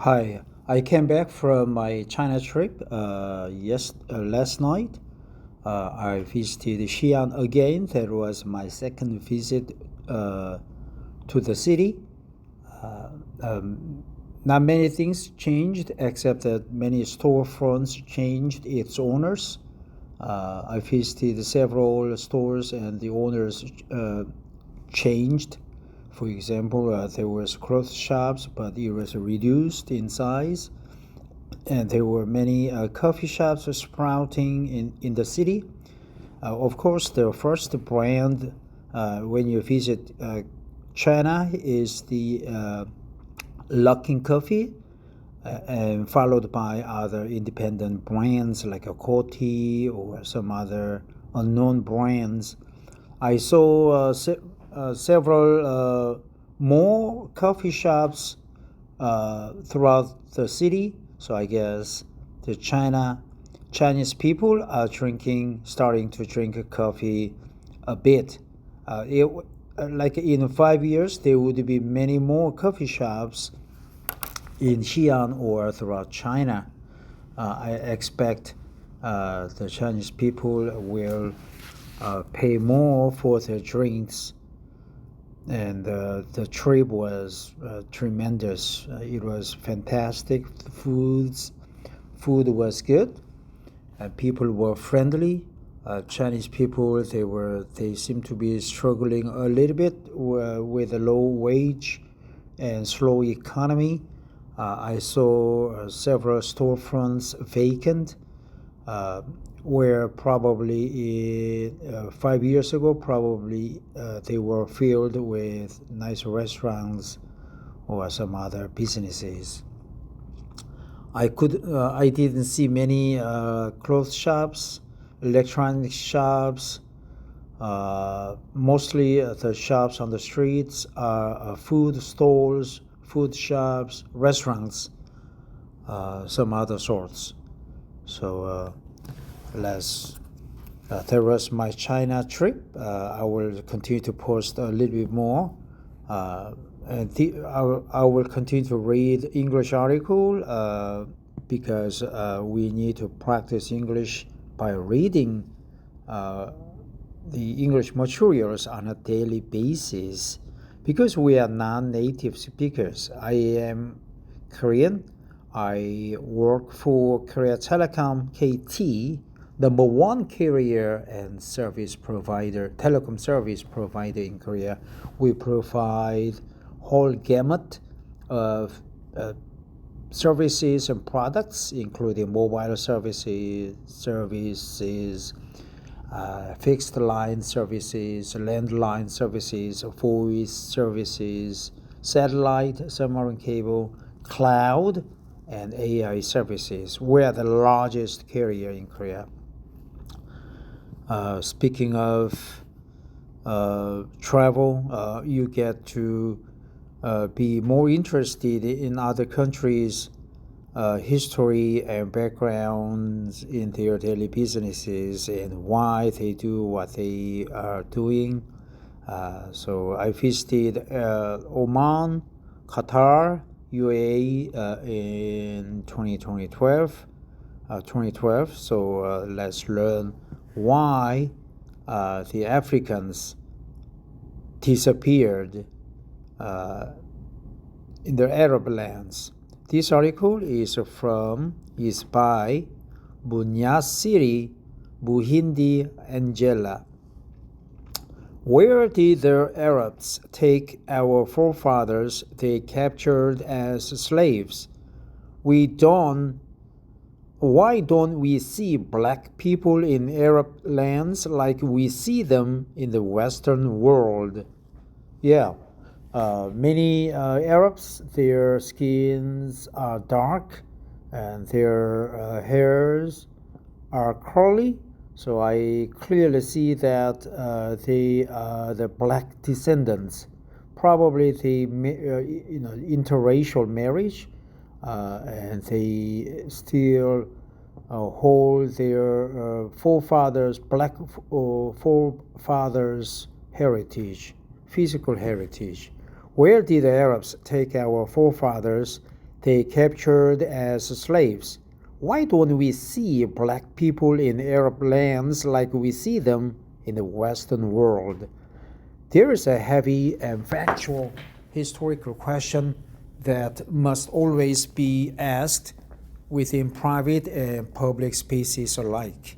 Hi, I came back from my China trip last night. I visited Xi'an again. That was my second visit to the city. Uh, um, Not many things changed except that many storefronts changed its owners. I visited several stores and the owners changed. For example, there was clothes shops, but it was reduced in size, and there were many coffee shops sprouting in the city. Of course, the first brand when you visit China is the Luckin Coffee, and followed by other independent brands like a Coty or some other unknown brands. I saw several more coffee shops throughout the city. So I guess the Chinese people are starting to drink coffee a bit. Like in 5 years, there would be many more coffee shops in Xi'an or throughout China. I expect the Chinese people will pay more for their drinks, and the trip was tremendous. It was fantastic. Food was good, and people were friendly. Chinese people, they seem to be struggling a little bit with a low wage and slow economy. I saw several storefronts vacant, uh, where probably 5 years ago, probably they were filled with nice restaurants or some other businesses. I didn't see many clothes shops, electronic shops. Mostly the shops on the streets are food stalls, food shops, restaurants, some other sorts. So let's that was my China trip. I will continue to post a little bit more. I will continue to read English article because we need to practice English by reading uh, the English materials on a daily basis because we are non-native speakers. I am Korean. I work for Korea Telecom KT, number one carrier and service provider, telecom service provider in Korea. We provide whole gamut of services and products, including mobile services, fixed line services, landline services, voice services, satellite, submarine cable, cloud, and AI services. We are the largest carrier in Korea. Speaking of travel, you get to be more interested in other countries' history and backgrounds in their daily businesses and why they do what they are doing. So I visited Oman, Qatar, UAE in 2012. So let's learn why the Africans disappeared uh, in the Arab lands. This article is by Bunyasiri Buhindi Angela. Where did the Arabs take our forefathers they captured as slaves? We don't Why don't we see black people in Arab lands like we see them in the Western world? Yeah, many Arabs, their skins are dark and their hairs are curly. So I clearly see that they are the black descendants. Probably they, interracial marriage, and they still hold their black forefathers' heritage, physical heritage. Where did the Arabs take our forefathers they captured as slaves. Why don't we see black people in Arab lands like we see them in the Western world? There is a heavy and factual historical question that must always be asked within private and public spaces alike.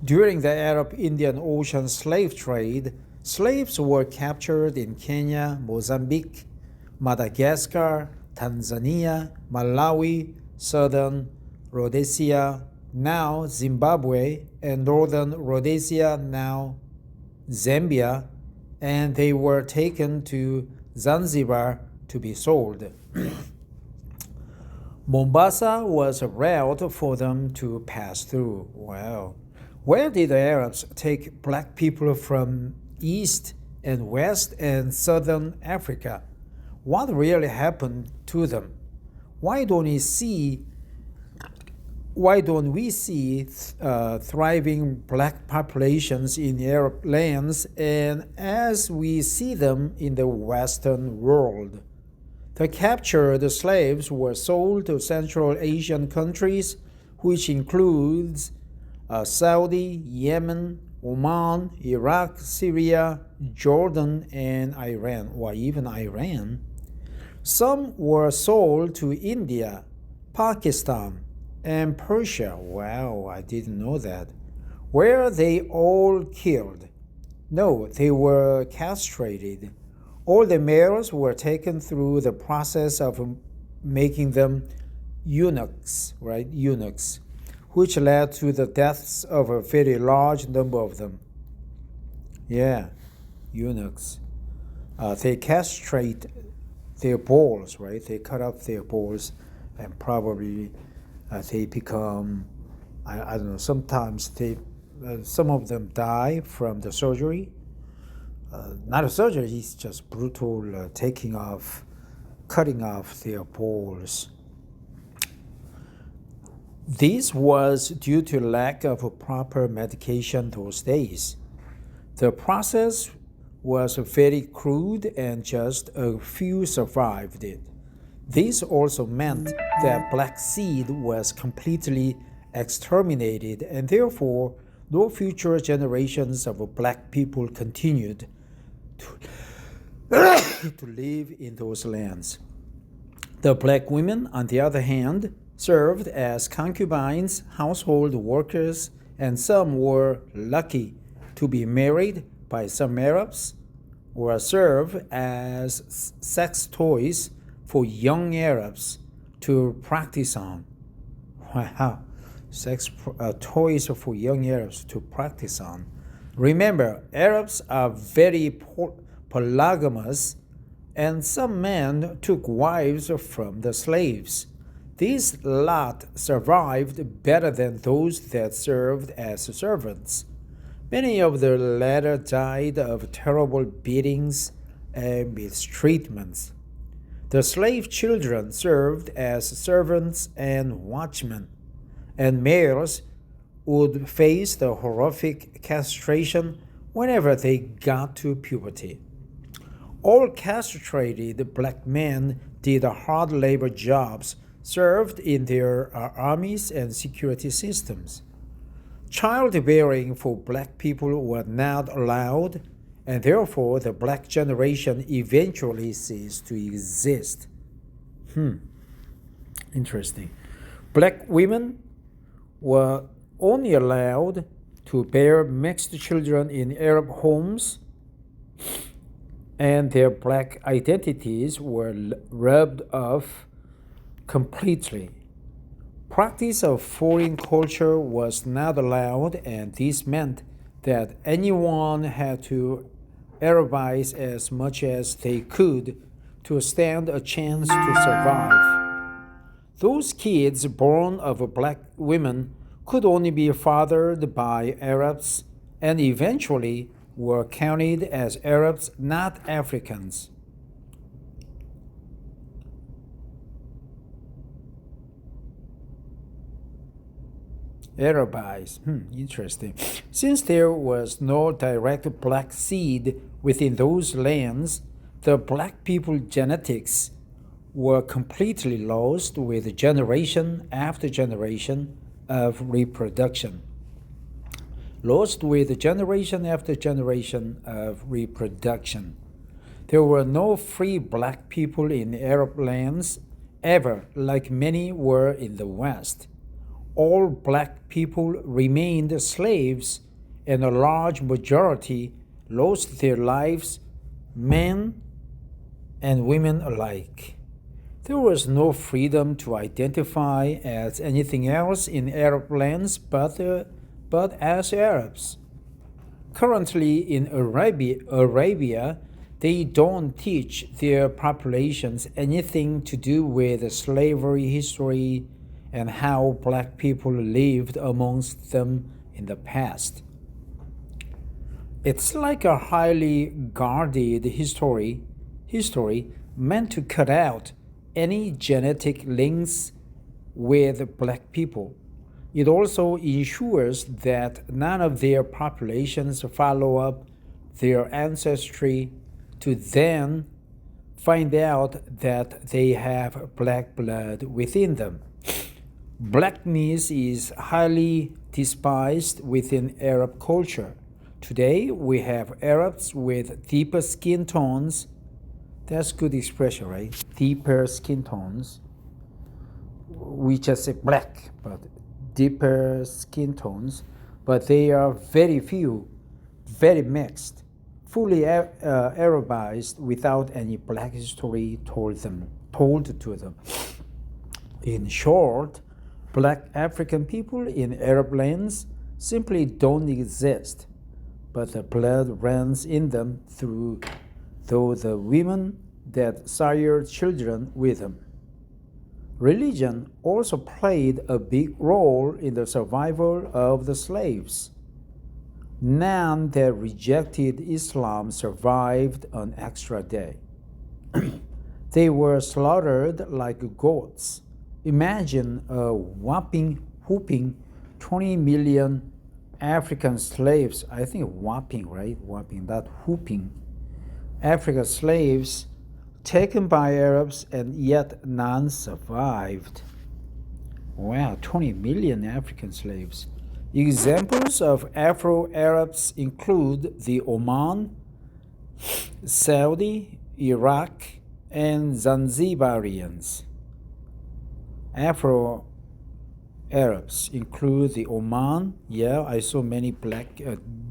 During the Arab-Indian Ocean slave trade, slaves were captured in Kenya, Mozambique, Madagascar, Tanzania, Malawi, southern Rhodesia, now Zimbabwe, and northern Rhodesia, now Zambia, and they were taken to Zanzibar to be sold. Mombasa was a route for them to pass through. Wow. Where did the Arabs take black people from East and West and Southern Africa? What really happened to them? Why don't we see thriving black populations in Arab lands and as we see them in the Western world? The captured slaves were sold to Central Asian countries, which includes Saudi, Yemen, Oman, Iraq, Syria, Jordan, and Iran, or even Iran. Some were sold to India, Pakistan, and Persia. Wow, I didn't know that. Were they all killed? No, they were castrated. All the males were taken through the process of making them eunuchs, right? Eunuchs, which led to the deaths of a very large number of them. Yeah, eunuchs. They castrate their balls, right? They cut off their balls and probably they become, I don't know, sometimes some of them die from the surgery. Not a surgery, it's just brutal cutting off their balls. This was due to lack of proper medication those days. The process was very crude and just a few survived it. This also meant that black seed was completely exterminated and therefore no future generations of black people continued to live in those lands. The black women, on the other hand, served as concubines, household workers, and some were lucky to be married by some Arabs or serve as sex toys for young Arabs to practice on. Wow, toys for young Arabs to practice on. Remember, Arabs are very polygamous, and some men took wives from the slaves. These lot survived better than those that served as servants. Many of the latter died of terrible beatings and mistreatments. The slave children served as servants and watchmen, and males would face the horrific castration whenever they got to puberty. All castrated black men did hard labor jobs, served in their armies and security systems. Childbearing for black people was not allowed, and therefore the black generation eventually ceased to exist. Interesting. Black women were only allowed to bear mixed children in Arab homes, and their black identities were rubbed off completely. Practice of foreign culture was not allowed, and this meant that anyone had to Arabize as much as they could to stand a chance to survive. Those kids born of black women could only be fathered by Arabs and eventually were counted as Arabs, not Africans. Arabize. Interesting. Since there was no direct black seed within those lands, the black people genetics were completely lost with generation after generation of reproduction. Lost with generation after generation of reproduction. There were no free black people in Arab lands ever, like many were in the West. All black people remained slaves, and a large majority lost their lives, men and women alike. There was no freedom to identify as anything else in Arab lands but as Arabs. Currently in Arabia, they don't teach their populations anything to do with slavery history and how black people lived amongst them in the past. It's like a highly guarded history meant to cut out any genetic links with black people. It also ensures that none of their populations follow up their ancestry to then find out that they have black blood within them. Blackness is highly despised within Arab culture. Today we have Arabs with deeper skin tones. That's good expression, right? Deeper skin tones. We just say black, but deeper skin tones. But they are very few, very mixed, fully Arabized without any black history told to them. In short, black African people in Arab lands simply don't exist, but the blood runs in them through the women that sired children with them. Religion also played a big role in the survival of the slaves. None that rejected Islam survived an extra day. They were slaughtered like goats. Imagine a whooping 20 million African slaves. I think whopping, right? Whopping, not whooping. African slaves taken by Arabs, and yet none survived. Wow, 20 million African slaves. Examples of Afro-Arabs include the Oman, Saudi, Iraq, and Zanzibarians. Afro-Arabs include the Oman. Yeah, I saw many black,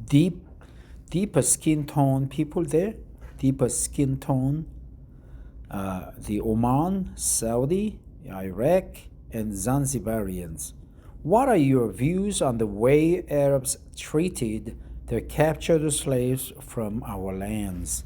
deeper skin tone people there. Deeper skin tone. The Oman, Saudi, Iraq, and Zanzibarians. What are your views on the way Arabs treated their captured slaves from our lands?